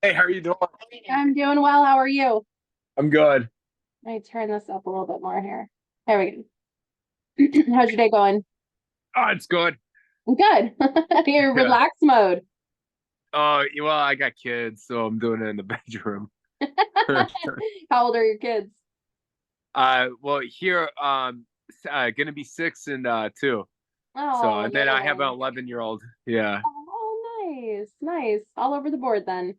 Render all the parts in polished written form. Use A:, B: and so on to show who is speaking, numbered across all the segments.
A: Hey, how are you doing?
B: I'm doing well. How are you?
A: I'm good.
B: Let me turn this up a little bit more here. There we go. How's your day going?
A: Oh, it's good.
B: Good. You're
A: Yeah.
B: relaxed mode.
A: Well, I got kids, so I'm doing it in the bedroom.
B: How old are your kids?
A: Well, here, gonna be 6 and 2. So,
B: Oh,
A: and then
B: little
A: I have an
B: ones.
A: 11-year-old. Yeah,
B: Oh, nice. Nice. All over the board then.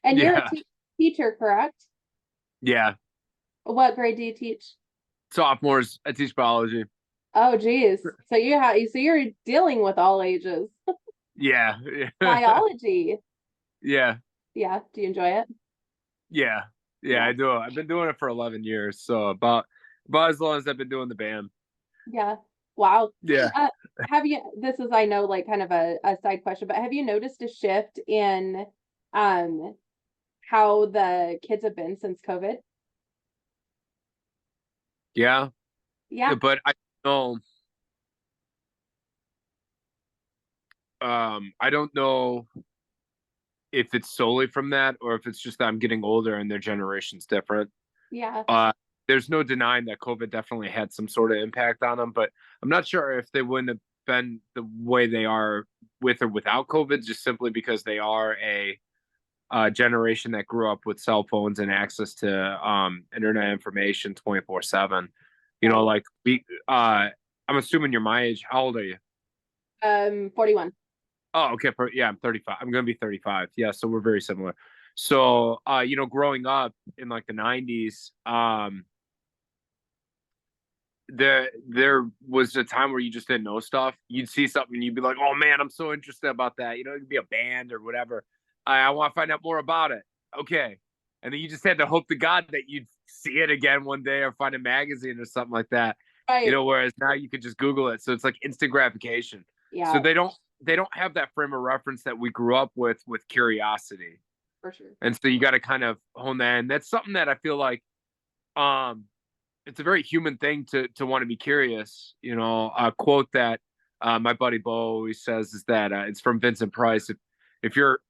B: And you're a
A: yeah,
B: teacher, correct?
A: yeah.
B: What grade do you teach?
A: Sophomores, I teach biology.
B: Oh, geez. So you're dealing with all ages.
A: Yeah,
B: Biology.
A: yeah,
B: Yeah. Do you enjoy it?
A: yeah, yeah.
B: Yeah.
A: I do. I've been doing it for 11 years, so about as long as I've been doing the band.
B: Yeah. Wow.
A: Yeah.
B: Uh, this is, I know, like kind of a side question, but have you noticed a shift in um how the kids have been since COVID?
A: Yeah,
B: Yeah.
A: but I don't know. I don't know if it's solely from that or if it's just that I'm getting older and their generation's different.
B: Yeah.
A: Uh, there's no denying that COVID definitely had some sort of impact on them, but I'm not sure if they wouldn't have been the way they are with or without COVID, just simply because they are a generation that grew up with cell phones and access to internet information 24/7.
B: Right.
A: Like I'm assuming you're my age. How old are you?
B: 41.
A: Oh, okay. Yeah, I'm 35. I'm gonna be 35. Yeah, so we're very similar. So, growing up in like the 90s, there was a time where you just didn't know stuff. You'd see something and you'd be like, "Oh man, I'm so interested about that." It could be a band or whatever. I want to find out more about it. Okay, and then you just had to hope to God that you'd see it again one day or find a magazine or something like that.
B: Right.
A: Whereas now you could just Google it, so it's like instant gratification. So
B: Yeah,
A: they don't have that frame of reference that we grew up with curiosity,
B: for sure.
A: and so you got to kind of hone that. And that's something that I feel like um it's a very human thing to want to be curious. A quote that my buddy Bo always says is that it's from Vincent Price. If you're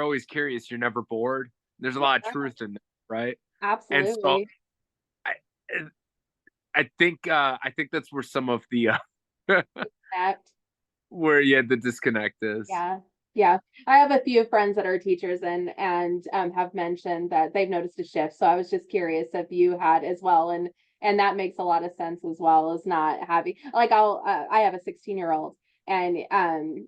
A: always curious, you're never bored. There's a lot of
B: Yeah,
A: truth in that, right? And so
B: absolutely.
A: I I think that's where some of the
B: That.
A: where yeah the disconnect is.
B: Yeah. Yeah. I have a few friends that are teachers and have mentioned that they've noticed a shift. So I was just curious if you had as well. And that makes a lot of sense as well as not having like I have a 16-year-old and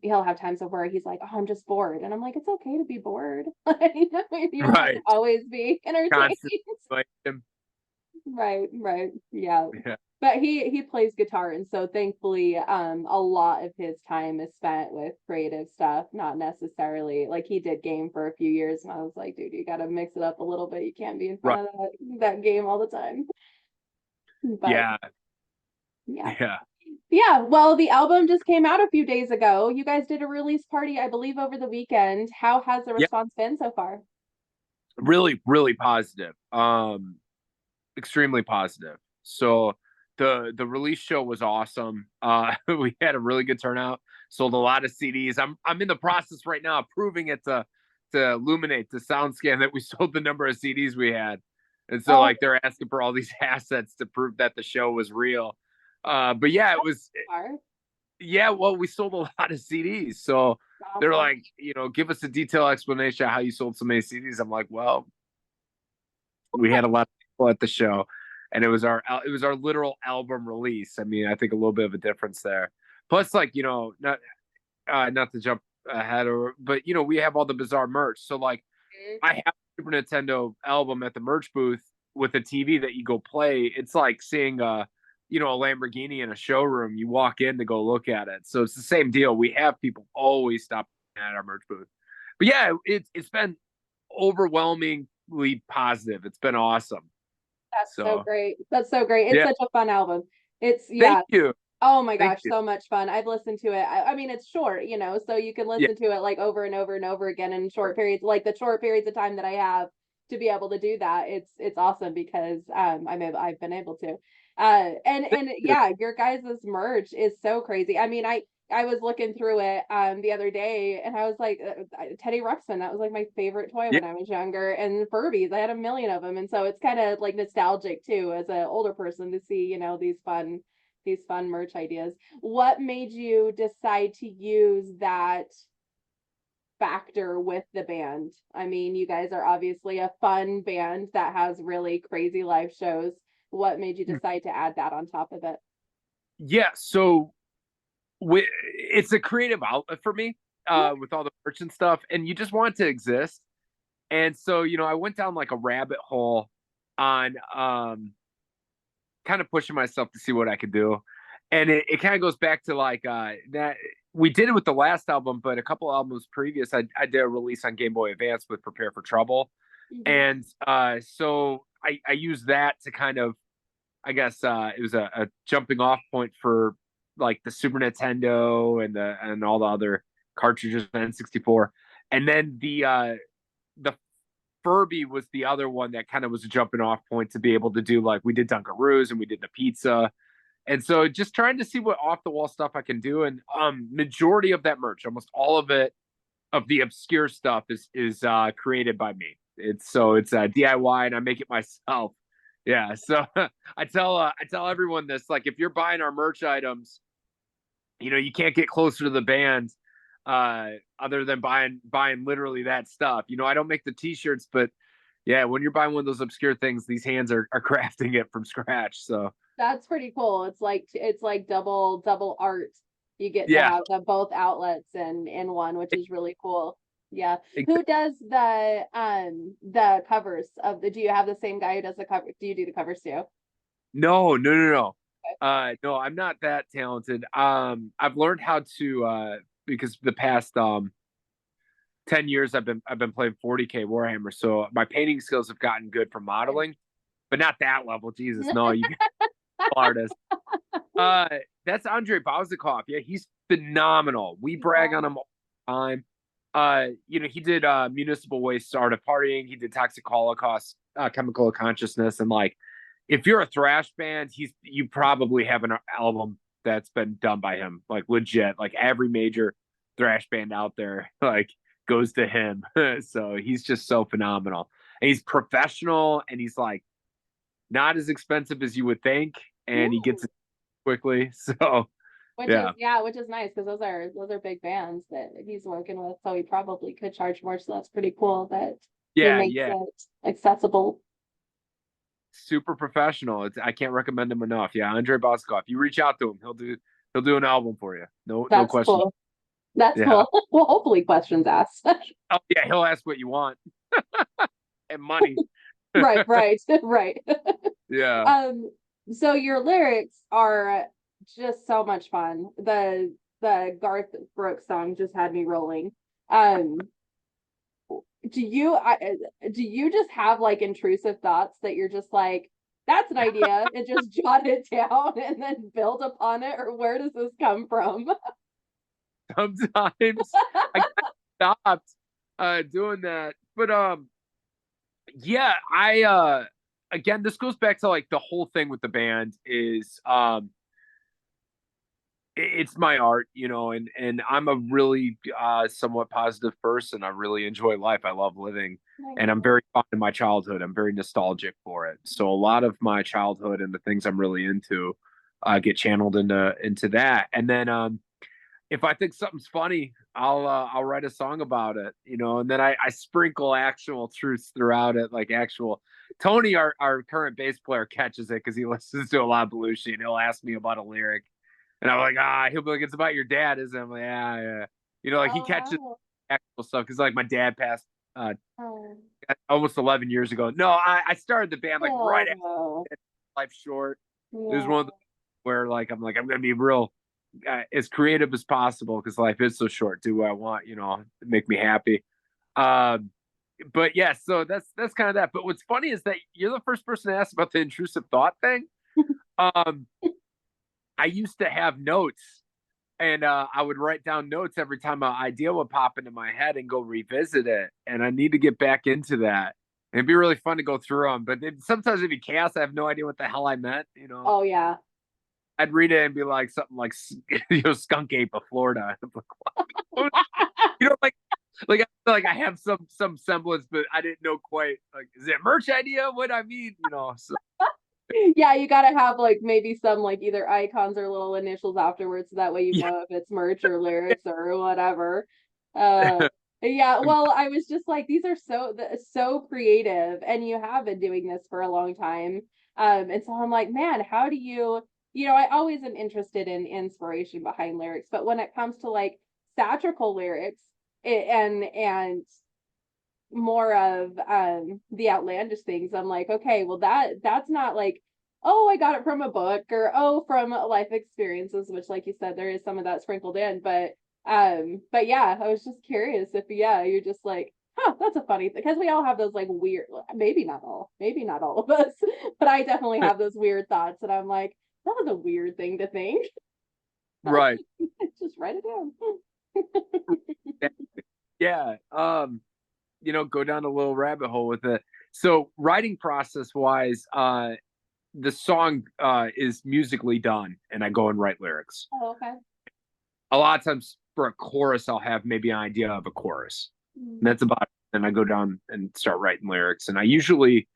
B: he'll have times of where he's like, "Oh, I'm just bored." And I'm like, "It's okay to be bored." Like, you don't have to
A: Right.
B: always be entertained.
A: Constant like him.
B: Right, right. Yeah.
A: Yeah.
B: But he plays guitar, and so thankfully a lot of his time is spent with creative stuff, not necessarily like he did game for a few years, and I was like, dude, you gotta mix it up a little bit. You can't be in
A: Right.
B: front of that game all the time. But
A: Yeah.
B: yeah.
A: Yeah.
B: Yeah, well, the album just came out a few days ago. You guys did a release party, I believe, over the weekend. How has the
A: Yeah.
B: response been so far?
A: Really, really positive. Extremely positive. So the release show was awesome. We had a really good turnout. Sold a lot of CDs. I'm in the process right now of proving it to Illuminate the SoundScan that we sold the number of CDs we had. And so
B: Oh,
A: like they're asking for all these assets to prove that the show was real. But yeah, it
B: that's
A: was
B: far.
A: yeah, well, we sold a lot of CDs. So they're
B: Awesome.
A: like, give us a detailed explanation of how you sold so many CDs. I'm like, well, we had a lot of people at the show, and it was our literal album release. I mean, I think a little bit of a difference there. Plus, like not to jump ahead, but we have all the bizarre merch. So like, I have a Super Nintendo album at the merch booth with a TV that you go play. It's like seeing a Lamborghini in a showroom. You walk in to go look at it. So it's the same deal. We have people always stop at our merch booth. But yeah, it's been overwhelmingly positive. It's been awesome.
B: That's so
A: So
B: great. That's so great. It's
A: yeah,
B: such a fun album. It's
A: thank
B: yeah.
A: you,
B: Oh my
A: thank
B: gosh,
A: you.
B: so much fun. I've listened to it. I mean, it's short, so you can
A: Yeah,
B: listen to it like over and over and over again in short periods, like the short periods of time that I have to be able to do that. It's awesome because I've been able to. And
A: thank
B: and
A: you.
B: yeah, your guys' merch is so crazy. I mean, I was looking through it the other day, and I was like, Teddy Ruxpin. That was like my favorite toy
A: Yeah.
B: when I was younger, and Furbies. I had a million of them, and so it's kind of like nostalgic too, as an older person, to see these fun merch ideas. What made you decide to use that factor with the band? I mean, you guys are obviously a fun band that has really crazy live shows. What made you decide to add that on top of it?
A: Yeah. So it's a creative outlet for me
B: Yeah.
A: with all the merch and stuff, and you just want to exist. And so, I went down like a rabbit hole on kind of pushing myself to see what I could do. And it kind of goes back to like that we did it with the last album, but a couple albums previous, I did a release on Game Boy Advance with Prepare for Trouble.
B: Mhm.
A: And so I used that to kind of, I guess it was a jumping off point for like the Super Nintendo and all the other cartridges, N64. And then the Furby was the other one that kind of was a jumping off point to be able to do, like, we did Dunkaroos and we did the pizza. And so just trying to see what off the wall stuff I can do. And majority of that merch, almost all of it, of the obscure stuff is created by me. It's DIY and I make it myself. Yeah. So I tell everyone this, like, if you're buying our merch items, you can't get closer to the band other than buying literally that stuff. I don't make the t-shirts, but yeah, when you're buying one of those obscure things, these hands are crafting it from scratch. So
B: That's pretty cool. It's like double art. You get to
A: yeah.
B: have both outlets in one, which is really cool. Yeah. Who
A: Exactly.
B: does the covers of the do you have the same guy who does the cover? Do you do the covers too?
A: No, no, no, no. No, I'm not that talented. I've learned how to because the past 10 years I've been playing 40K Warhammer, so my painting skills have gotten good from
B: Okay.
A: modeling, but not that level. Jesus, no, you get artist. Uh, that's Andre Bozikov. Yeah, he's phenomenal. We brag on
B: Yeah.
A: him all the time. He did Municipal Waste Art of Partying. He did Toxic Holocaust, Chemical of Consciousness, and like, if you're a thrash band, you probably have an album that's been done by him, like legit. Like every major thrash band out there, like goes to him. So he's just so phenomenal. And he's professional, and he's like not as expensive as you would think, and he
B: Yeah.
A: gets it quickly. So yeah,
B: Which is nice because those are big bands that he's working with. So he probably could charge more. So that's pretty cool that he
A: yeah,
B: makes
A: yeah.
B: it accessible.
A: Super professional. I can't recommend him enough. Yeah, Andre Boskov. You reach out to him, he'll do an album for you. No
B: That's
A: question.
B: cool. That's
A: Yeah.
B: cool. Well, hopefully questions asked.
A: Oh yeah, he'll ask what you want and money.
B: Right, right, right.
A: Yeah.
B: Um, so your lyrics are just so much fun. The Garth Brooks song just had me rolling. Um, do you just have like intrusive thoughts that you're just like, that's an idea, and just jot it down and then build upon it, or where does this come from?
A: Sometimes I stopped doing that. But yeah, I again, this goes back to like the whole thing with the band is it's my art, and I'm a really somewhat positive person. I really enjoy life. I love living, and I'm very fond of my childhood. I'm very nostalgic for it. So a lot of my childhood and the things I'm really into get channeled into that. And then if I think something's funny, I'll write a song about it, and then I sprinkle actual truths throughout it, like actual. Tony, our current bass player, catches it because he listens to a lot of Belushi, and he'll ask me about a lyric, and I'm like, he'll be like, it's about your dad, isn't it? I'm like, yeah, yeah. Like he catches
B: Oh,
A: actual stuff because like my dad passed uh
B: oh,
A: almost 11 years ago. No, I started the band like right after
B: oh,
A: Life Short. It was
B: yeah.
A: one of the where like I'm gonna be real as creative as possible because life is so short. Do what I want, make me happy. Um, but yeah, so that's kind of that. But what's funny is that you're the first person to ask about the intrusive thought thing. Um, I used to have notes, and I would write down notes every time an idea would pop into my head and go revisit it. And I need to get back into that. It'd be really fun to go through them, but sometimes it'd be chaos. I have no idea what the hell I meant.
B: Oh yeah.
A: I'd read it and be like something like skunk ape of Florida. I'm like, what? Like I feel like I have some semblance, but I didn't know quite like is it a merch idea? What I mean, so
B: Yeah, you got to have like maybe some like either icons or little initials afterwards, so that way you
A: yeah.
B: know if it's merch or lyrics or whatever. Uh, yeah. Well, I was just like, these are so creative, and you have been doing this for a long time. And so I'm like, man, how do you? I always am interested in inspiration behind lyrics, but when it comes to like satirical lyrics, and more of the outlandish things, I'm like, okay, well that's not like, oh, I got it from a book, or oh, from life experiences, which like you said there is some of that sprinkled in, but yeah, I was just curious if, yeah, you're just like, huh, that's a funny thing, because we all have those like weird, maybe not all of us, but I definitely have those weird thoughts, and I'm like, that was a weird thing to think.
A: Right.
B: Just write it down.
A: Yeah. Go down a little rabbit hole with it. So writing process wise, the song is musically done and I go and write lyrics.
B: Oh, okay.
A: A lot of times for a chorus, I'll have maybe an idea of a chorus. And
B: Mm.
A: that's about it. And I go down and start writing lyrics. And I usually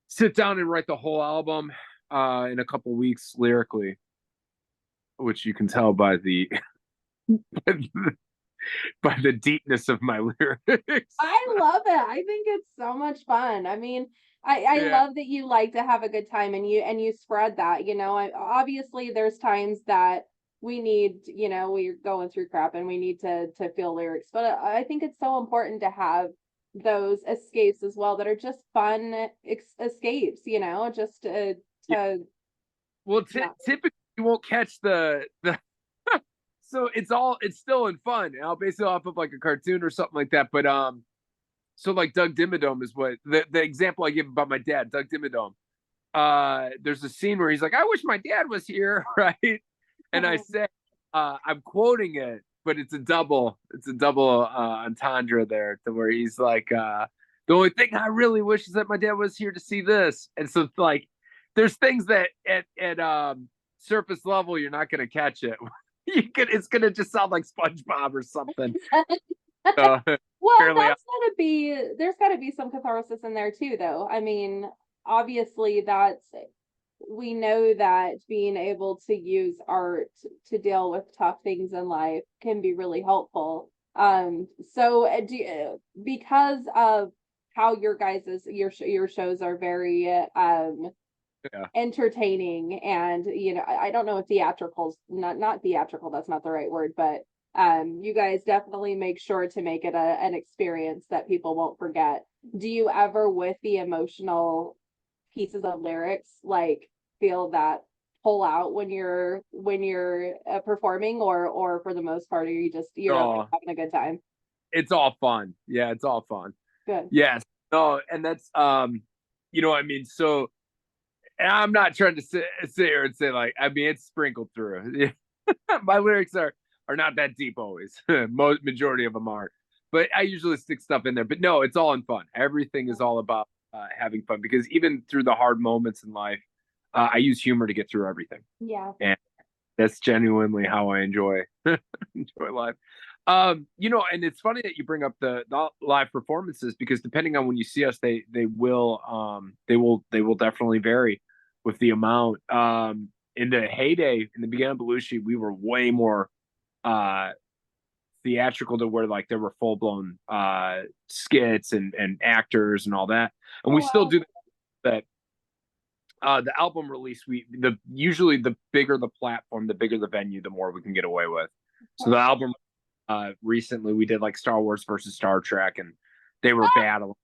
A: sit down and write the whole album in a couple weeks lyrically, which you can tell by the by the deepness of my lyrics.
B: I love it. I think it's so much fun. I mean, I
A: Yeah.
B: love that you like to have a good time, and you spread that, obviously there's times that we need, we're going through crap and we need to feel lyrics, but I think it's so important to have those escapes as well that are just fun escapes, just
A: Yeah.
B: to
A: Well,
B: not.
A: typically you won't catch the so it's still in fun. And I'll base it off of like a cartoon or something like that. But so like Doug Dimmadome is what the example I give about my dad, Doug Dimmadome. There's a scene where he's like, I wish my dad was here, right? And I say, I'm quoting it, but it's a double entendre there to where he's like, the only thing I really wish is that my dad was here to see this. And so like there's things that at surface level you're not gonna catch it. It's gonna just sound like SpongeBob or something. So
B: Well,
A: apparently
B: there's gotta be some catharsis in there too, though. I mean, obviously we know that being able to use art to deal with tough things in life can be really helpful. So because of how your shows are very
A: yeah.
B: entertaining, and I don't know if theatrical's not theatrical, that's not the right word, but you guys definitely make sure to make it an experience that people won't forget. Do you ever, with the emotional pieces of lyrics, like feel that pull out when you're performing, or for the most part are you're like
A: Oh,
B: having a good time?
A: it's all fun. Yeah, it's all fun.
B: Good.
A: Yes. No, and that's what I mean. So and I'm not trying to sit here and say like I mean it's sprinkled through. My lyrics are not that deep always. Most majority of them are. But I usually stick stuff in there. But no, it's all in fun. Everything is all about having fun because even through the hard moments in life, I use humor to get through everything.
B: Yeah.
A: And that's genuinely how I enjoy enjoy life. And it's funny that you bring up the live performances because depending on when you see us, they will definitely vary with the amount. In the heyday, in the beginning of Belushi, we were way more uh theatrical to where like there were full blown skits and actors and all that. And
B: Oh
A: we still
B: wow.
A: do that. The album release, we the usually the bigger the platform, the bigger the venue, the more we can get away with. So the album recently we did like Star Wars versus Star Trek, and they were battling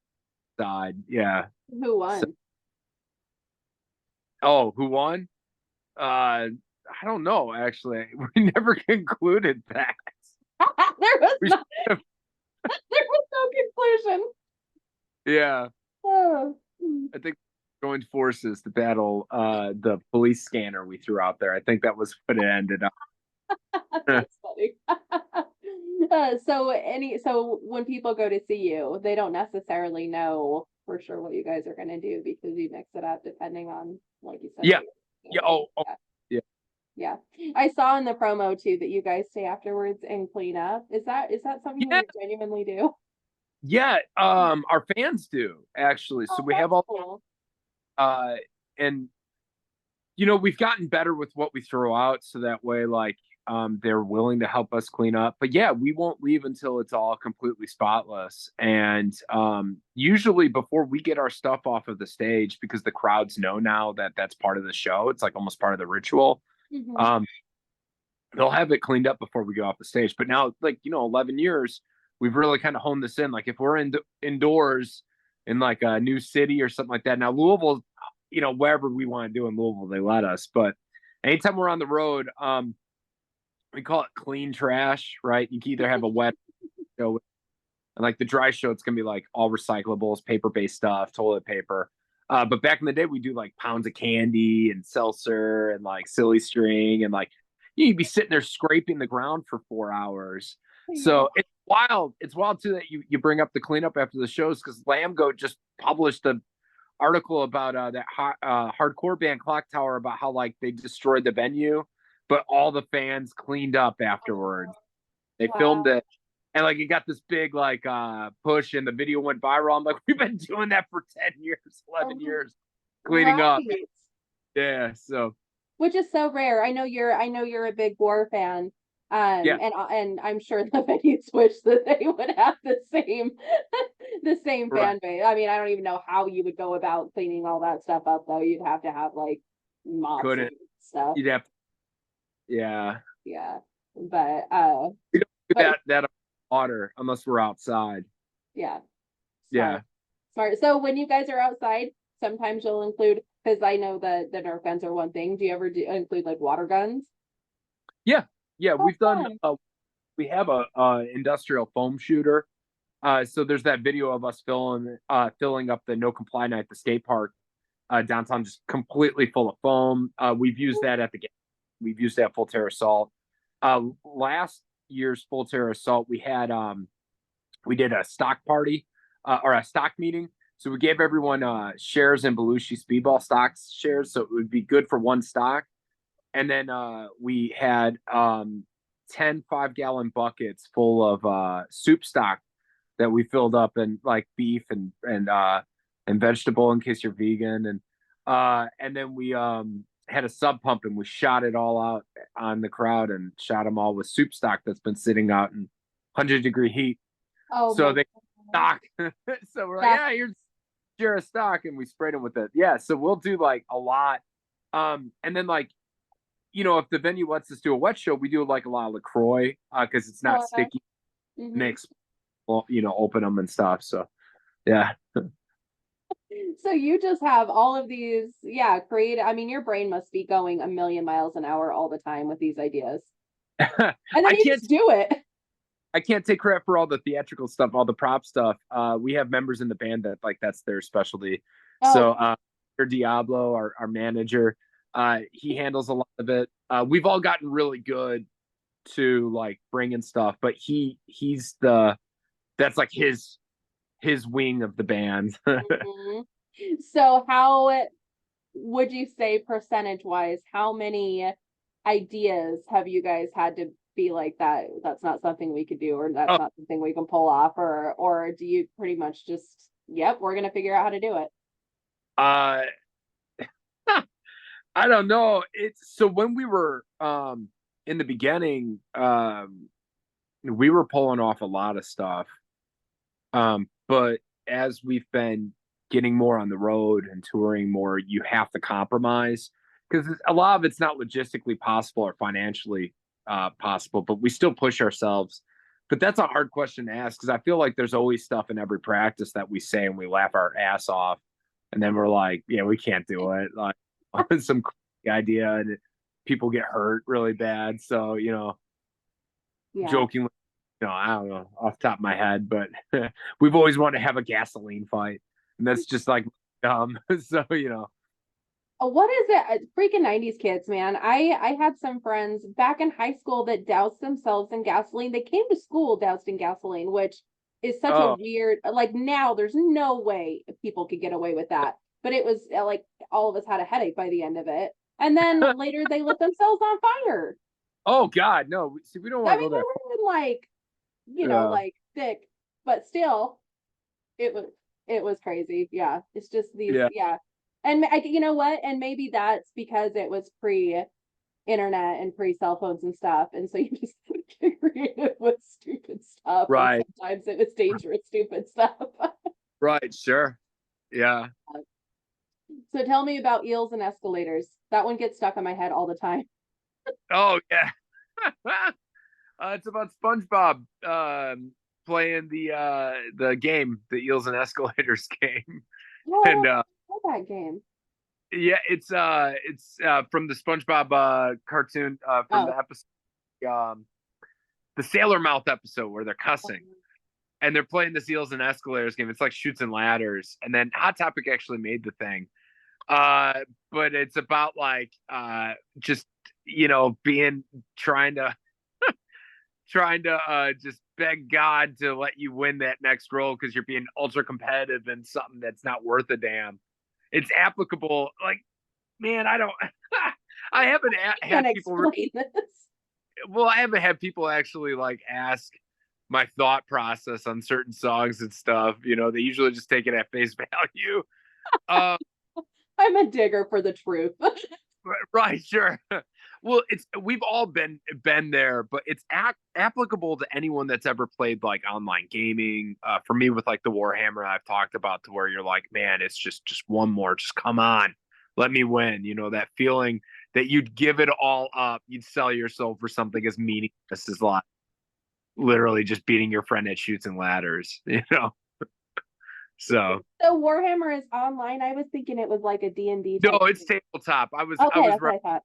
A: side. Yeah.
B: Who
A: So,
B: won?
A: oh, who won? I don't know. Actually, we never concluded that.
B: There was
A: We
B: not there was no conclusion.
A: yeah,
B: Oh.
A: I think joined forces to battle the police scanner we threw out there. I think that was what it ended up.
B: That's funny. So when people go to see you, they don't necessarily know for sure what you guys are going to do, because you mix it up depending on, like you said,
A: Yeah.
B: what
A: Yeah.
B: you're
A: Oh,
B: gonna
A: yeah.
B: Yeah. I saw in the promo too that you guys stay afterwards and clean up. Is that something that
A: Yeah,
B: you genuinely do?
A: yeah. Our fans do actually. So
B: Oh,
A: we have
B: that's
A: all
B: cool.
A: uh, and we've gotten better with what we throw out, so that way, like, they're willing to help us clean up. But yeah, we won't leave until it's all completely spotless. And usually before we get our stuff off of the stage, because the crowds know now that that's part of the show, it's like almost part of the ritual.
B: Hmm.
A: Um, they'll have it cleaned up before we go off the stage. But now, like, 11 years, we've really kind of honed this in. Like, if we're indoors in like a new city or something like that. Now, Louisville, wherever we want to do in Louisville, they let us. But anytime we're on the road, we call it clean trash, right? You can either have a wet show, and like the dry show, it's gonna be like all recyclables, paper-based stuff, toilet paper. But back in the day, we do like pounds of candy and seltzer and like silly string, and like you'd be sitting there scraping the ground for 4 hours.
B: Yeah.
A: So it's wild. It's wild too that you bring up the cleanup after the shows, because Lambgoat just published an article about that hardcore band Clock Tower, about how like they destroyed the venue, but all the fans cleaned up afterwards. They filmed
B: Wow.
A: it, and like it got this big like push, and the video went viral. I'm like, we've been doing that for 10 years, 11
B: Oh,
A: years, cleaning up.
B: right.
A: Yeah. So
B: Which is so rare. I know you're a big War fan.
A: yeah,
B: And I'm sure the venues wish that they would have the same the same
A: right.
B: fan base. I mean, I don't even know how you would go about cleaning all that stuff up though. You'd have to have like mops and
A: Couldn't.
B: stuff.
A: You'd have to, yeah.
B: Yeah. But
A: We don't do
B: but
A: that on water unless we're outside.
B: yeah, smart.
A: Yeah.
B: Smart. So when you guys are outside, sometimes you'll include, because I know that the Nerf guns are one thing. Do you ever include like water guns?
A: Yeah. Yeah.
B: Oh,
A: We've done.
B: fun.
A: We have a industrial foam shooter. So there's that video of us filling up the no comply night at the skate park downtown, just completely full of foam. We've used that at the game. We've used that full terror assault. Last year's full terror assault, we did a stock party or a stock meeting. So we gave everyone shares in Belushi speedball stocks shares, so it would be good for one stock. And then we had 10 5-gallon buckets full of soup stock that we filled up, and like beef and vegetable in case you're vegan, and then we had a sub pump, and we shot it all out on the crowd and shot them all with soup stock that's been sitting out in 100-degree heat,
B: Oh
A: so
B: my
A: they
B: God.
A: stock. So we're like,
B: Yeah.
A: yeah, here's share a stock, and we sprayed them with it. Yeah, so we'll do like a lot. And then like, if the venue lets us do a wet show, we do like a lot of LaCroix because it's not
B: Oh, okay.
A: sticky,
B: Hmm.
A: mix, open them and stuff. So yeah.
B: So you just have all of these, yeah, creative. I mean, your brain must be going a million miles an hour all the time with these ideas. And then
A: I
B: you
A: can't
B: just do it.
A: I can't take credit for all the theatrical stuff, all the prop stuff. We have members in the band that like that's their specialty.
B: Oh,
A: So Diablo, our manager, he handles a lot of it. We've all gotten really good to like bringing stuff, but he's that's like his wing of the band.
B: mhm. So how would you say percentage wise, how many ideas have you guys had to be like that? That's not something we could do, or that's
A: Oh,
B: not something we can pull off, or do you pretty much just, yep, we're gonna figure out how to do it?
A: uh, I don't know. It's so when we were in the beginning, we were pulling off a lot of stuff. But as we've been getting more on the road and touring more, you have to compromise, because a lot of it's not logistically possible or financially possible, but we still push ourselves. But that's a hard question to ask, because I feel like there's always stuff in every practice that we say and we laugh our ass off, and then we're like, yeah, we can't do it. Like some crazy idea, and people get hurt really bad. So
B: Yeah.
A: jokingly, I don't know off the top of my head, but we've always wanted to have a gasoline fight, and that's just like dumb. So
B: What is it? Freaking 90s kids, man. I had some friends back in high school that doused themselves in gasoline. They came to school doused in gasoline, which is such a
A: oh
B: weird, like now there's no way people could get away with that. But it was like all of us had a headache by the end of it. And then later they lit themselves on fire.
A: Oh God, no. See, we don't
B: I
A: want to
B: mean,
A: go
B: they
A: there.
B: were even like,
A: Yeah,
B: like thick, but still, it was it was crazy. Yeah, it's just these.
A: yeah,
B: Yeah, and you know what? And maybe that's because it was pre internet and pre cell phones and stuff, and so you just get creative with stupid stuff, and
A: right,
B: sometimes it was dangerous, stupid stuff.
A: right, sure, yeah.
B: So tell me about eels and escalators. That one gets stuck in my head all the time.
A: Oh yeah. It's about SpongeBob playing the game, the Eels and Escalators game,
B: Oh, I
A: and
B: don't know that game.
A: yeah, it's from the SpongeBob cartoon from
B: Oh,
A: the episode the Sailor Mouth episode where they're cussing and they're playing this Eels and Escalators game. It's like Shoots and Ladders, and then Hot Topic actually made the thing, uh, but it's about like just being trying to just beg God to let you win that next role because you're being ultra competitive in something that's not worth a damn. It's applicable. Like, man, I don't. I haven't
B: you
A: had
B: can't
A: people.
B: explain this.
A: Well, I haven't had people actually like ask my thought process on certain songs and stuff. They usually just take it at face value. Uh,
B: I'm a digger for the truth.
A: right, sure. Well, we've all been there, but it's applicable to anyone that's ever played like online gaming. For me, with like the Warhammer I've talked about, to where you're like, man, it's just one more, just come on, let me win. That feeling that you'd give it all up, you'd sell your soul for something as meaningless as like literally just beating your friend at Shoots and Ladders. So
B: So Warhammer is online. I was thinking it was like a D&D
A: no,
B: type
A: it's
B: thing.
A: tabletop. I
B: Okay,
A: was
B: that's what I thought.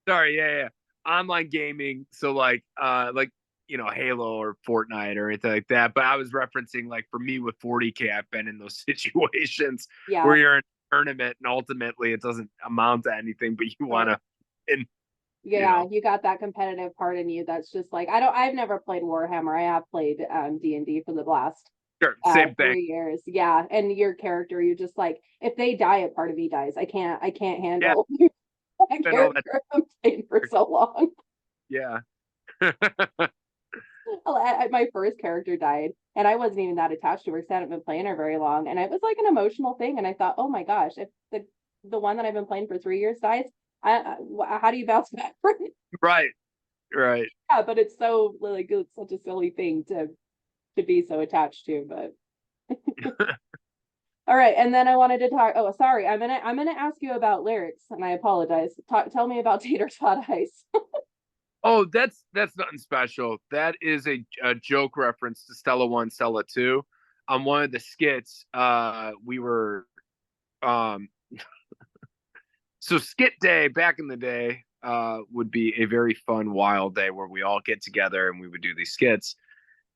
A: sorry, yeah, yeah. Online gaming, so like Halo or Fortnite or anything like that. But I was referencing like for me with 40K, I've been in those situations
B: Yeah,
A: where you're in a tournament and ultimately it doesn't amount to anything, but you
B: right.
A: wanna and you
B: Yeah,
A: know,
B: you got that competitive part in you that's just like I've never played Warhammer. I have played D&D for the last
A: sure, same thing.
B: 3 years. Yeah, and your character, you just like if they die, a part of me dies. I can't
A: Yeah,
B: handle that
A: I know that.
B: character. I'm playing for so long.
A: Yeah.
B: My first character died, and I wasn't even that attached to her because I hadn't been playing her very long, and it was like an emotional thing. And I thought, oh my gosh, if the one that I've been playing for 3 years dies, how do you bounce back from it?
A: Right, right.
B: Yeah, but it's so like it's such a silly thing to be so attached to. But all right, and then I wanted to talk. Oh, sorry, I'm gonna ask you about lyrics, and I apologize. Tell me about Tater Tot Ice.
A: Oh, that's nothing special. That is a joke reference to Stella 1, Stella 2. On one of the skits, we were um so skit day back in the day would be a very fun, wild day where we all get together and we would do these skits.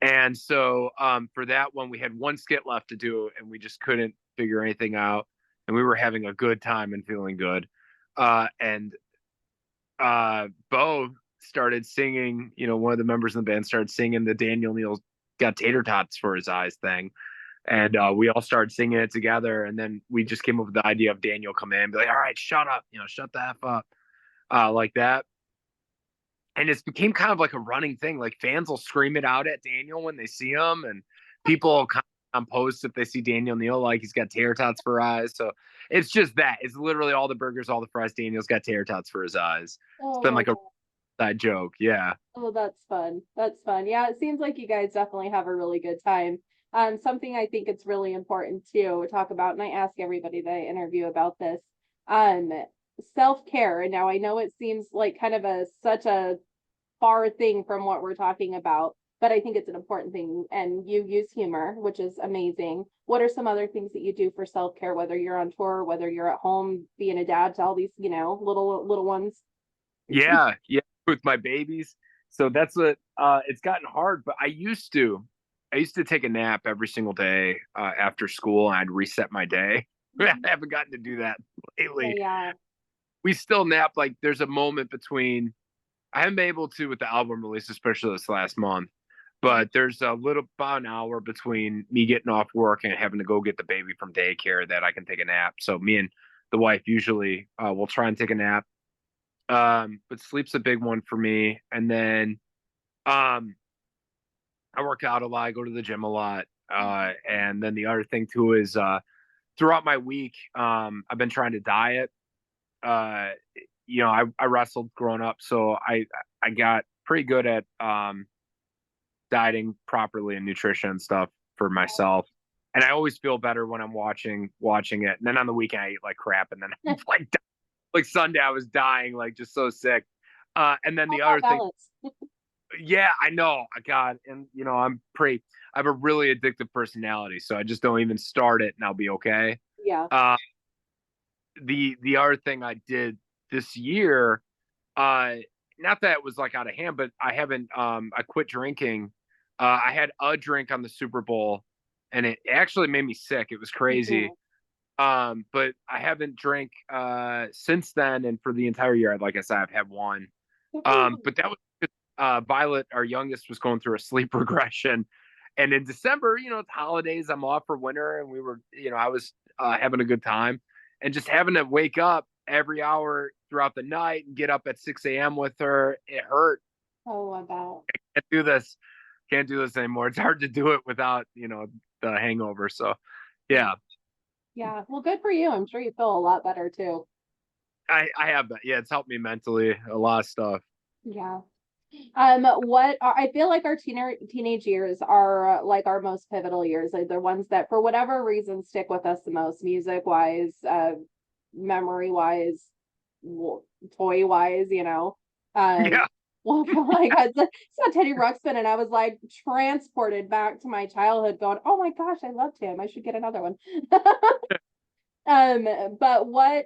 A: And so for that one, we had one skit left to do, and we just couldn't figure anything out. And we were having a good time and feeling good. And Bo started singing, one of the members of the band started singing the Daniel Neal's got tater tots for his eyes thing. And we all started singing it together. And then we just came up with the idea of Daniel come in and be like, all right, shut up, shut the F up, like that. And it's became kind of like a running thing. Like fans will scream it out at Daniel when they see him, and people kind of on posts if they see Daniel Neal, like he's got tater tots for eyes. So it's just that. It's literally all the burgers, all the fries. Daniel's got tater tots for his eyes. It's
B: Oh
A: been
B: my
A: like a
B: god.
A: side joke. Yeah.
B: Oh, that's fun. That's fun. Yeah, it seems like you guys definitely have a really good time. Something I think it's really important to talk about, and I ask everybody that I interview about this, um, self-care. And now I know it seems like kind of such a far thing from what we're talking about, but I think it's an important thing. And you use humor, which is amazing. What are some other things that you do for self-care, whether you're on tour, whether you're at home being a dad to all these, little ones?
A: Yeah. Yeah. With my babies. So that's what it's gotten hard, but I used to take a nap every single day after school and I'd reset my day. I haven't gotten to do that lately.
B: Okay, yeah.
A: We still nap like there's a moment between I haven't been able to with the album release, especially this last month. But there's a little about an hour between me getting off work and having to go get the baby from daycare that I can take a nap. So me and the wife usually will try and take a nap But sleep's a big one for me. And then um I work out a lot, I go to the gym a lot. And then the other thing too is throughout my week, I've been trying to diet. Uh I wrestled growing up, so I got pretty good at dieting properly and nutrition and stuff for myself. And I always feel better when I'm watching it. And then on the weekend I eat like crap, and then I'm like Sunday I was dying, like just so sick. And then
B: All
A: the
B: about
A: other thing,
B: balance.
A: yeah, I know, God, and I have a really addictive personality, so I just don't even start it and I'll be okay.
B: Yeah.
A: Uh, the other thing I did this year, uh, not that it was like out of hand, but I quit drinking. I had a drink on the Super Bowl, and it actually made me sick. It was crazy.
B: Mhm.
A: But I haven't drank since then, and for the entire year, like I said, I've had one.
B: Good for you.
A: But that was Violet, our youngest, was going through a sleep regression. And in December, it's holidays. I'm off for winter, and I was having a good time, and just having to wake up every hour throughout the night and get up at 6 a.m. with her. It hurt.
B: Oh, about.
A: Can't do this. Can't do this anymore. It's hard to do it without, the hangover. So, yeah,
B: Yeah. Well, good for you. I'm sure you feel a lot better too.
A: I have that. Yeah, it's helped me mentally, a lot of stuff.
B: Yeah. I feel like our teenage years are like our most pivotal years. Like they're ones that for whatever reason stick with us the most, music wise, memory wise, toy wise, Um,
A: Yeah.
B: well, I feel like I saw Teddy Ruxpin and I was like transported back to my childhood going, oh my gosh, I loved him. I should get another one. Um, but what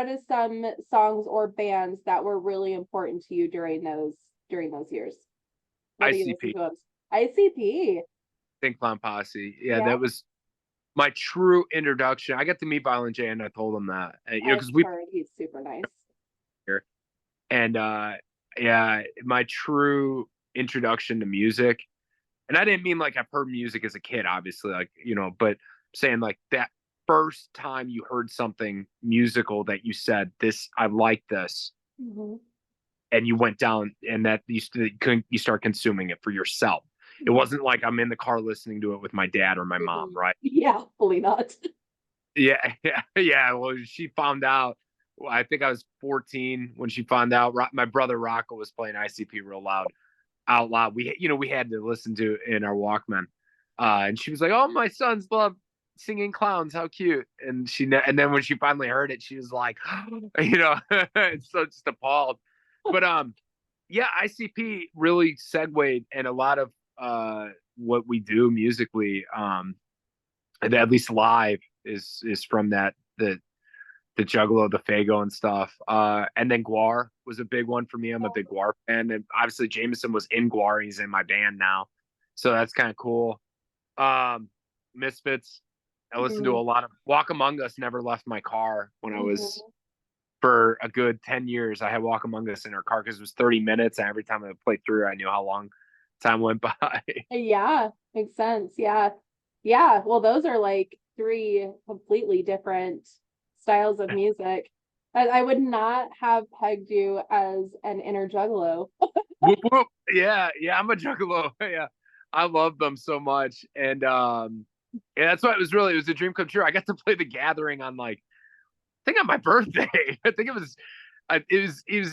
B: is some songs or bands that were really important to you during those years? What do you listen
A: ICP,
B: to them? ICP.
A: Think Clown Posse. Yeah,
B: Yeah,
A: that was my true introduction. I got to meet Violent J, and I told him that,
B: I've
A: because we
B: heard he's super nice.
A: here, and yeah, my true introduction to music. And I didn't mean like I've heard music as a kid, obviously, like, but saying like that first time you heard something musical that you said, this, I like this,
B: Hmm.
A: and you went down and that you start consuming it for yourself. It
B: Hmm.
A: wasn't like I'm in the car listening to it with my dad or my mom,
B: Hmm.
A: right?
B: Yeah, hopefully not.
A: Yeah, yeah. Well, she found out. I think I was 14 when she found out. My brother Rocco was playing ICP real loud, out loud. We had to listen to it in our Walkman, and she was like, "Oh, my sons love singing clowns. How cute!" And then when she finally heard it, she was like, it's so just appalled. But yeah, ICP really segued, and a lot of what we do musically, at least live, is from the Juggalo, the Fago and stuff. And then Guar was a big one for me. I'm a big Guar fan, and obviously Jameson was in Guar. He's in my band now, so that's kind of cool. Um, Misfits. I listened to
B: Mm-hmm.
A: a lot of Walk Among Us. Never left my car when I was
B: Hmm.
A: for a good 10 years. I had Walk Among Us in our car because it was 30 minutes, and every time I played through, I knew how long time went by.
B: Yeah, makes sense. Yeah. Yeah. Well, those are like three completely different styles of music. I would not have pegged you as an inner juggalo.
A: Whoop whoop. Yeah, yeah, I'm a juggalo. Yeah. I love them so much. And yeah, that's why it was a dream come true. I got to play the gathering on like I think on my birthday. I think it was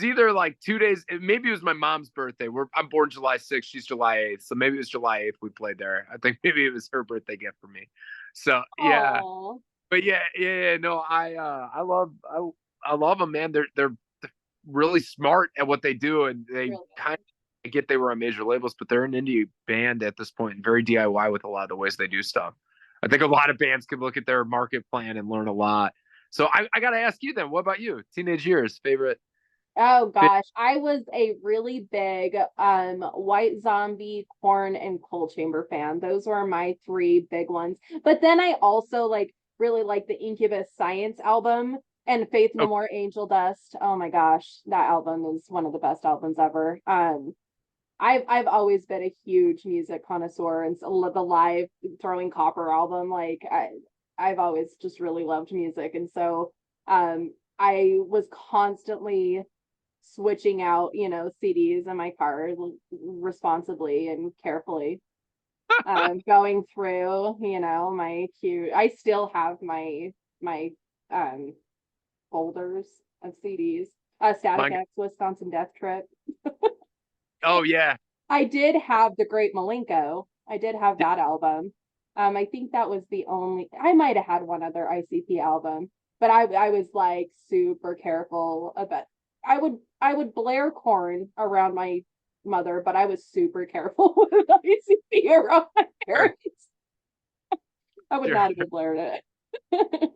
A: either like 2 days, maybe it was my mom's birthday. I'm born July 6th, she's July 8th. So maybe it was July 8th we played there. I think maybe it was her birthday gift for me. So yeah.
B: Oh,
A: But yeah, no, I love them, man. They're really smart at what they do, and they
B: really
A: kind of I get they were on major labels, but they're an indie band at this point, and very DIY with a lot of the ways they do stuff. I think a lot of bands could look at their market plan and learn a lot. So I got to ask you then, what about you? Teenage years, favorite?
B: Oh gosh, I was a really big White Zombie, Corn, and Coal Chamber fan. Those were my three big ones. But then I also like really like the Incubus Science album and Faith No
A: Oh,
B: More Angel Dust. Oh my gosh, that album is one of the best albums ever. I've always been a huge music connoisseur and so the live Throwing Copper album, I've always just really loved music. And so I was constantly switching out, CDs in my car responsibly and carefully. Going through, my cute. I still have my um folders of CDs. Static
A: Mine.
B: X, Wisconsin Death Trip.
A: Oh yeah.
B: I did have the Great Malenko. I did have that album. I think that was the only. I might have had one other ICP album, but I was like super careful about. I would blare corn around my mother, but I was super careful with ICP around my
A: Sure.
B: parents. I would
A: Sure.
B: not have blared it.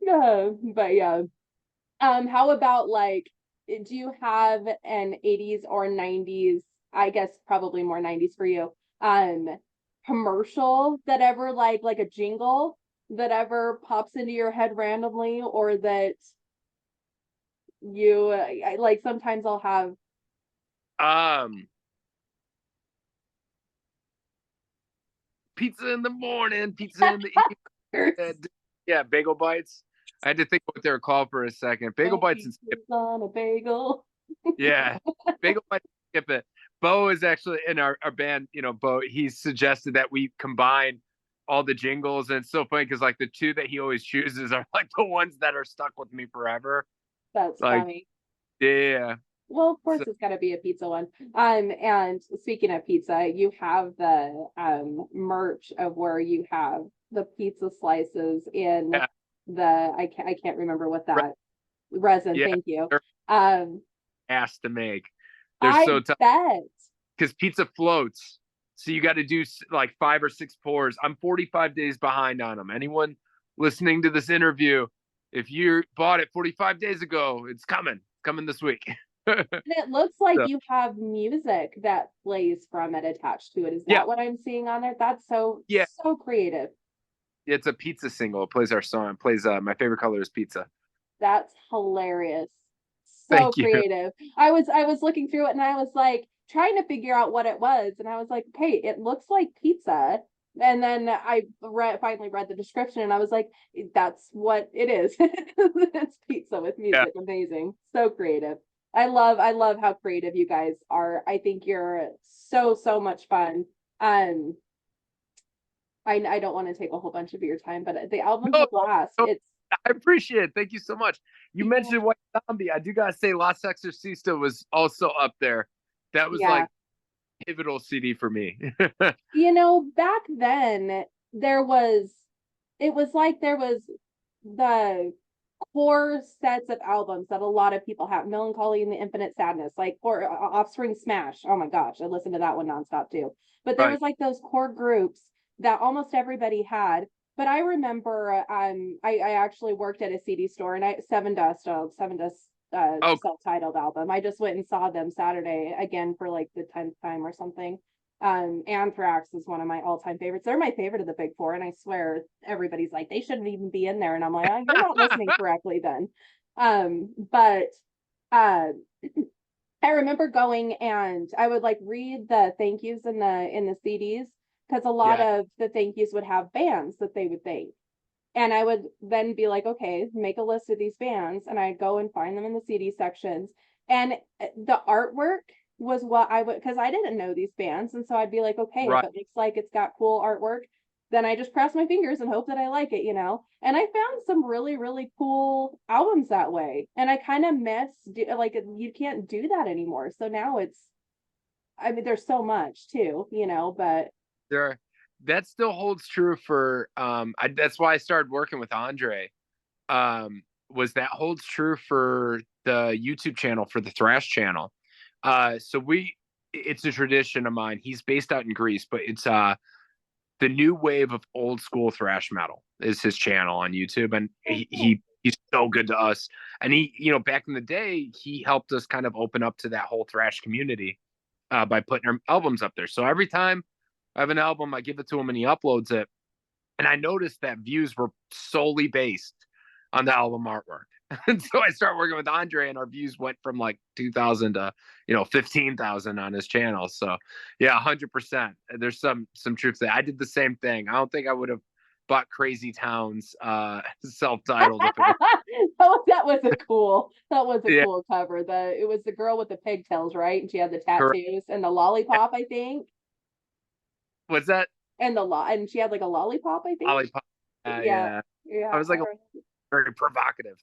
B: Yeah, but yeah. How about like, do you have an 80s or 90s, I guess probably more 90s for you, um, commercial that ever like a jingle that ever pops into your head randomly, or that like sometimes I'll have.
A: Um, Pizza in the morning, pizza in the evening. Yeah, bagel bites. I had to think what they were called for a second. Bagel bites and skip.
B: Pizzas on a bagel.
A: Yeah, bagel bites and skip it. Bo is actually in our band. Bo. He suggested that we combine all the jingles, and it's so funny because like the two that he always chooses are like the ones that are stuck with me forever.
B: That's
A: Like,
B: funny.
A: yeah.
B: Well, of course,
A: So
B: it's got to be a pizza one. And speaking of pizza, you have the merch of where you have the pizza slices in
A: yeah,
B: I can't remember what that resin.
A: yeah,
B: Thank you.
A: they're
B: Um,
A: ass to make. They're
B: I
A: so tough
B: bet
A: because pizza floats. So you got to do like 5 or 6 pours. I'm 45 days behind on them. Anyone listening to this interview, if you bought it 45 days ago, it's coming. It's coming this week.
B: it looks like
A: So,
B: you have music that plays from it attached to it. Is
A: yeah,
B: that what I'm seeing on there? That's so
A: yeah,
B: so creative.
A: it's a pizza single. It plays our song. It plays my favorite color is pizza.
B: That's hilarious. So
A: Thank you.
B: creative. I was looking through it and I was like trying to figure out what it was, and I was like, okay, it looks like pizza. And then finally read the description and I was like, that's what it is. It's pizza with
A: Yeah.
B: music. Amazing. So creative. I love how creative you guys are. I think you're so much fun. Um I don't want to take a whole bunch of your time, but the album's a
A: No,
B: blast.
A: no,
B: It's
A: I appreciate it. Thank you so much. You
B: yeah.
A: mentioned White Zombie. I do gotta say, La Sexorcista was also up there. That was
B: Yeah.
A: like pivotal CD for me.
B: Back then there was it was like there was the core sets of albums that a lot of people have. Melancholy and the Infinite Sadness, like, or Offspring Smash. Oh my gosh, I listened to that one nonstop too. But there
A: Right.
B: was like those core groups that almost everybody had. But I remember I actually worked at a CD store, and Seven Dust
A: Oh,
B: self-titled album. I just went and saw them Saturday again for like the 10th time or something. Anthrax is one of my all-time favorites. They're my favorite of the big four, and I swear everybody's like they shouldn't even be in there, and I'm like, oh, you're not listening correctly then. But uh, I remember going and I would like read the thank yous in the CDs, because a lot
A: yeah.
B: of the thank yous would have bands that they would thank. And I would then be like, okay, make a list of these bands. And I'd go and find them in the CD sections. And the artwork was what I would, because I didn't know these bands. And so I'd be like, okay, if
A: Right.
B: it looks like it's got cool artwork, then I just cross my fingers and hope that I like it. And I found some really, really cool albums that way. And I kind of miss, like, you can't do that anymore. So now I mean, there's so much too, but
A: There, that still holds true for that's why I started working with Andre. Was that holds true for the YouTube channel, for the Thrash channel. So it's a tradition of mine. He's based out in Greece, but it's the new wave of old school thrash metal is his channel on YouTube, and he's so good to us. And back in the day, he helped us kind of open up to that whole thrash community by putting our albums up there. So every time I have an album, I give it to him and he uploads it. And I noticed that views were solely based on the album artwork. And so I started working with Andre, and our views went from like 2,000 to 15,000 on his channel. So yeah, 100%. There's some truth there. I did the same thing. I don't think I would have bought Crazy Towns self-titled if it was.
B: That was a
A: Yeah,
B: cool cover. It was the girl with the pigtails, right? And she had the
A: correct.
B: tattoos and the lollipop, I think.
A: What's that?
B: And she had like a lollipop, I think.
A: Lollipop.
B: Yeah.
A: Yeah. I
B: Yeah.
A: was like very provocative.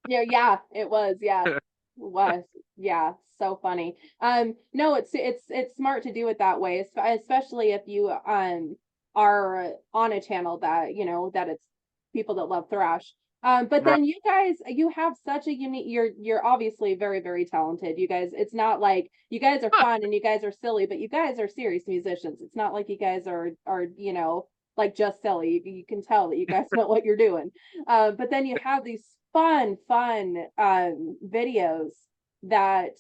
B: Yeah, it was. Yeah. It was. Yeah, so funny. No, it's smart to do it that way, especially if you are on a channel that, that it's people that love thrash. But
A: Right.
B: then you have such a unique, you're obviously very, very talented. You guys, it's not like you guys are fun and you guys are silly, but you guys are serious musicians. It's not like you guys are, like just silly. You can tell that you guys know what you're doing. But then you have these fun videos that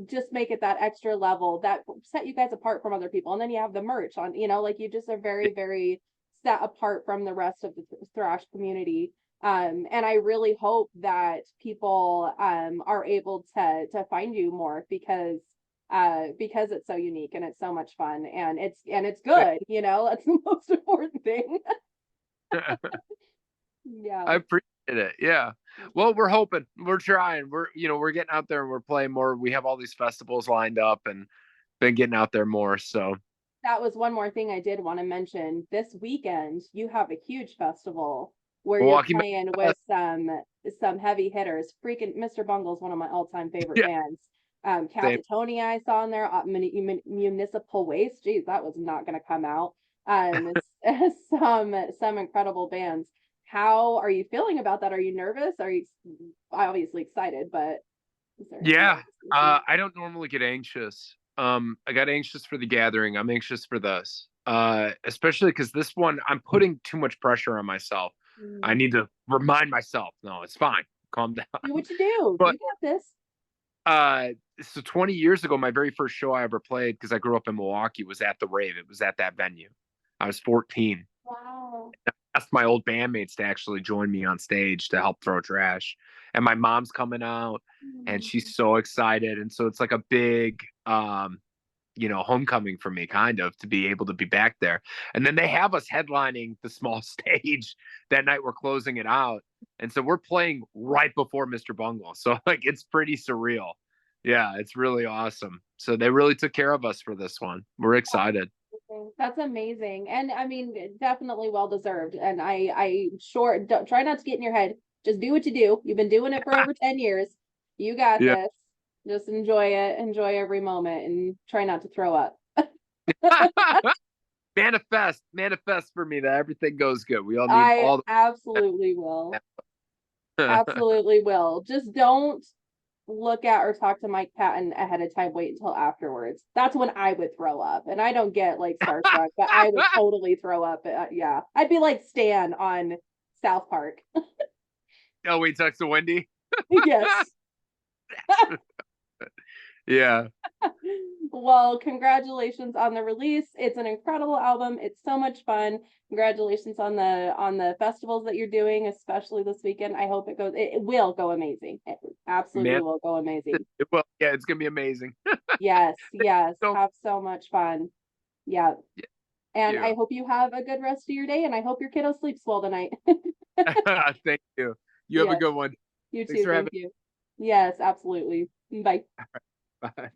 B: just make it that extra level that set you guys apart from other people. And then you have the merch on, like you just are very, very set apart from the rest of the thrash community. And I really hope that people are able to find you more because it's so unique and it's so much fun and it's good, that's the most important thing.
A: I
B: Yeah.
A: appreciate it. Yeah. Well, we're hoping, we're trying, we're getting out there and we're playing more. We have all these festivals lined up and been getting out there more. So
B: That was one more thing I did want to mention. This weekend, you have a huge festival where you're
A: Milwaukee,
B: playing with some heavy hitters. Freaking Mr. Bungle's one of my all-time favorite
A: yeah,
B: bands.
A: same.
B: Tony I saw in there, Municipal Waste. Geez, that was not going to come out. Some incredible bands. How are you feeling about that? Are you nervous? Are you obviously excited, but is there any
A: Yeah.
B: nervousness?
A: I don't normally get anxious. I got anxious for the gathering. I'm anxious for this. Especially because this one, I'm putting too much pressure on myself. I
B: Mm.
A: need to remind myself, no, it's fine. Calm down.
B: Do what you do.
A: But
B: You got this.
A: uh so 20 years ago, my very first show I ever played, because I grew up in Milwaukee, was at the rave. It was at that venue. I was 14.
B: Wow.
A: Asked my old bandmates to actually join me on stage to help throw trash. And my mom's coming out and
B: Mm.
A: she's so excited. And so it's like a big homecoming for me, kind of, to be able to be back there. And then they have us headlining the small stage that night. We're closing it out. And so we're playing right before Mr. Bungle. So like it's pretty surreal. Yeah, it's really awesome. So they really took care of us for this one. We're excited.
B: That's amazing. And I mean, definitely well deserved. And I sure don't try not to get in your head. Just do what you do. You've been doing it for over 10 years. You got
A: Yeah.
B: this. Just enjoy it. Enjoy every moment and try not to throw up.
A: Manifest for me that everything goes good. We all need
B: I
A: all
B: absolutely will.
A: the
B: Absolutely will. Just don't look at or talk to Mike Patton ahead of time. Wait until afterwards. That's when I would throw up. And I don't get like starstruck, but I would totally throw up. Yeah. I'd be like Stan on South Park.
A: Oh, we talked to Wendy.
B: Yes.
A: Yeah.
B: Well, congratulations on the release. It's an incredible album. It's so much fun. Congratulations on the festivals that you're doing, especially this weekend. I hope it will go amazing. It absolutely
A: Man,
B: will go amazing.
A: well, yeah, it's gonna be amazing.
B: Yes, yes.
A: So,
B: Have so much fun. Yeah.
A: yeah,
B: And I
A: you.
B: hope you have a good rest of your day and I hope your kiddo sleeps well tonight.
A: Thank you. You have a
B: Yes,
A: good one.
B: you
A: Thanks
B: too.
A: for having
B: Thank you. Yes, absolutely. Bye.
A: me. Bye.